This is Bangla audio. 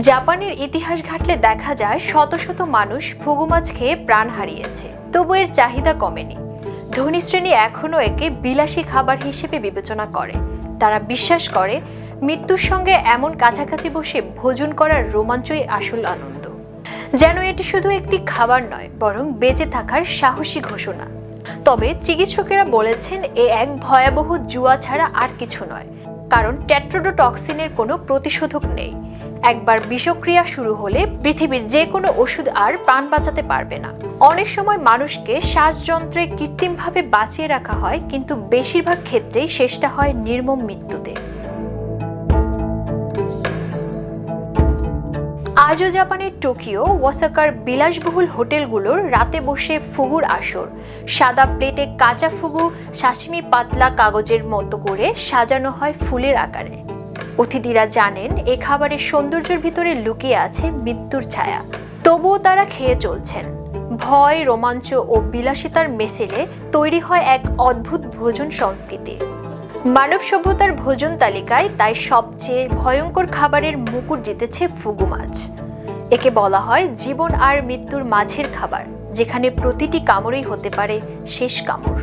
জাপানের ইতিহাস ঘাটলে দেখা যায় শত শত মানুষ ফুগু মাছ খেয়ে প্রাণ হারিয়েছে, তবু এর চাহিদা কমেনি। ধনী শ্রেণী এখনও একে বিলাসী খাবার হিসেবে বিবেচনা করে। তারা বিশ্বাস করে মৃত্যুর সঙ্গে এমন কাছাকাছি বসে ভোজন করার রোমাঞ্চই আসল আনন্দ। যেন এটি শুধু একটি খাবার নয়, বরং বেঁচে থাকার সাহসী ঘোষণা। তবে চিকিৎসকেরা বলেছেন এ এক ভয়াবহ জুয়া ছাড়া আর কিছু নয়, কারণ টেট্রোডোটক্সিনের কোনো প্রতিষেধক নেই। একবার বিষক্রিয়া শুরু হলে পৃথিবীর যে কোনো ওষুধ আর প্রাণ বাঁচাতে পারবে না। অনেক সময় মানুষকে শ্বাসযন্ত্রে কৃত্রিমভাবে বাঁচিয়ে রাখা হয়, কিন্তু বেশিরভাগ ক্ষেত্রেই শেষটা হয় নির্মম মৃত্যুতে। আজও জাপানের টোকিও, ওসাকার বিলাসবহুল হোটেলগুলোর রাতে বসে ফুগুর আসর। সাদা প্লেটে কাঁচা ফুগু সাশিমি পাতলা কাগজের মতো করে সাজানো হয় ফুলের আকারে। অতিথিরা জানেন এ খাবারের সৌন্দর্যের ভিতরে লুকিয়ে আছে মৃত্যুর ছায়া, তবুও তারা খেয়ে চলছেন। ভয়, রোমাঞ্চ ও বিলাসিতার মেশেলে তৈরি হয় এক অদ্ভুত ভোজন সংস্কৃতি। মানব সভ্যতার ভোজন তালিকায় তাই সবচেয়ে ভয়ঙ্কর খাবারের মুকুট জিতেছে ফুগু মাছ। একে বলা হয় জীবন আর মৃত্যুর মাঝের খাবার, যেখানে প্রতিটি কামড়ই হতে পারে শেষ কামড়।